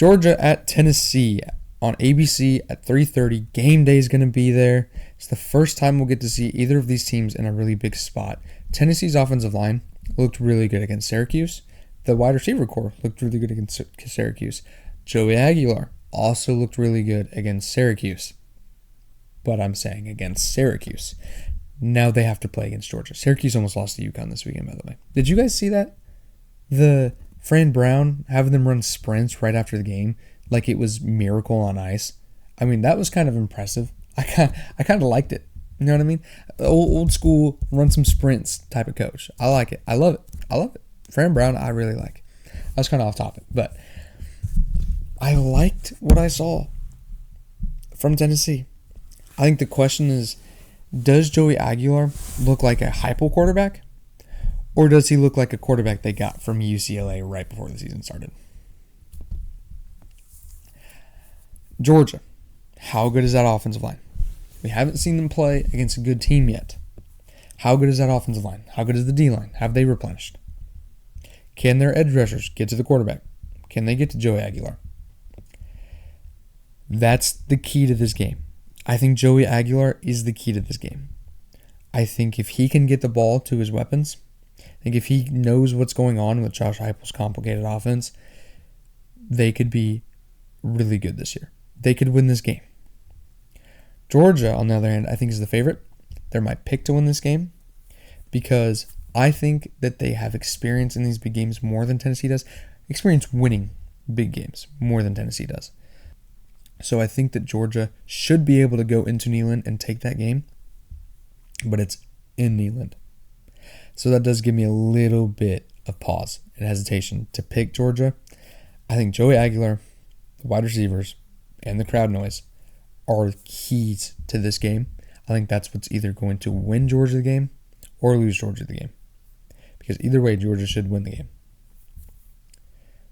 Georgia at Tennessee on ABC at 3:30. Game day is going to be there. It's the first time we'll get to see either of these teams in a really big spot. Tennessee's offensive line looked really good against Syracuse. The wide receiver core looked really good against Syracuse. Joey Aguilar also looked really good against Syracuse. But I'm saying against Syracuse. Now they have to play against Georgia. Syracuse almost lost to UConn this weekend, by the way. Did you guys see that? The Fran Brown having them run sprints right after the game like it was Miracle on Ice. I mean, that was kind of impressive. I kind of liked it. You know what I mean? Old school, run some sprints type of coach. I like it. I love it. Fran Brown, I really like. I was kind of off topic, but I liked what I saw from Tennessee. I think the question is, does Joey Aguilar look like a hypo quarterback? Or does he look like a quarterback they got from UCLA right before the season started? Georgia. How good is that offensive line? We haven't seen them play against a good team yet. How good is that offensive line? How good is the D-line? Have they replenished? Can their edge rushers get to the quarterback? Can they get to Joey Aguilar? That's the key to this game. I think Joey Aguilar is the key to this game. I think if he can get the ball to his weapons, I think if he knows what's going on with Josh Heupel's complicated offense, they could be really good this year. They could win this game. Georgia, on the other hand, I think is the favorite. They're my pick to win this game because I think that they have experience in these big games more than Tennessee does. Experience winning big games more than Tennessee does. So I think that Georgia should be able to go into Neyland and take that game, but it's in Neyland. So that does give me a little bit of pause and hesitation to pick Georgia. I think Joey Aguilar, the wide receivers, and the crowd noise are keys to this game. I think that's what's either going to win Georgia the game or lose Georgia the game. Because either way, Georgia should win the game.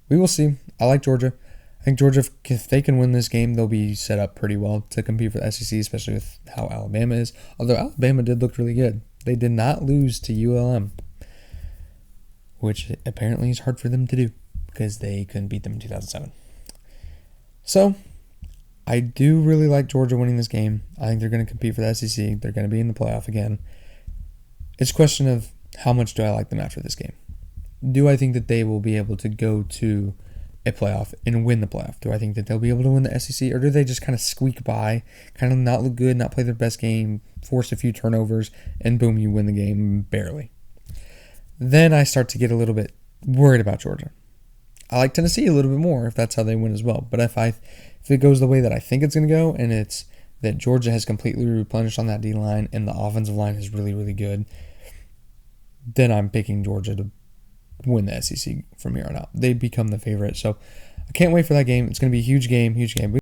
We will see. I like Georgia. I think Georgia, if they can win this game, they'll be set up pretty well to compete for the SEC, especially with how Alabama is. Although Alabama did look really good. They did not lose to ULM, which apparently is hard for them to do because they couldn't beat them in 2007. So, I do really like Georgia winning this game. I think they're going to compete for the SEC. They're going to be in the playoff again. It's a question of how much do I like them after this game. Do I think that they will be able to go to a playoff and win the playoff? Do I think that they'll be able to win the SEC, or do they just kind of squeak by, kind of not look good, not play their best game, force a few turnovers, and boom, you win the game barely? Then I start to get a little bit worried about Georgia. I like Tennessee a little bit more if that's how they win as well. But if it goes the way that I think it's going to go, and it's that Georgia has completely replenished on that D-line and the offensive line is really, really good, then I'm picking Georgia to win the SEC from here on out. They become the favorite. So I can't wait for that game. It's going to be a huge game, huge game.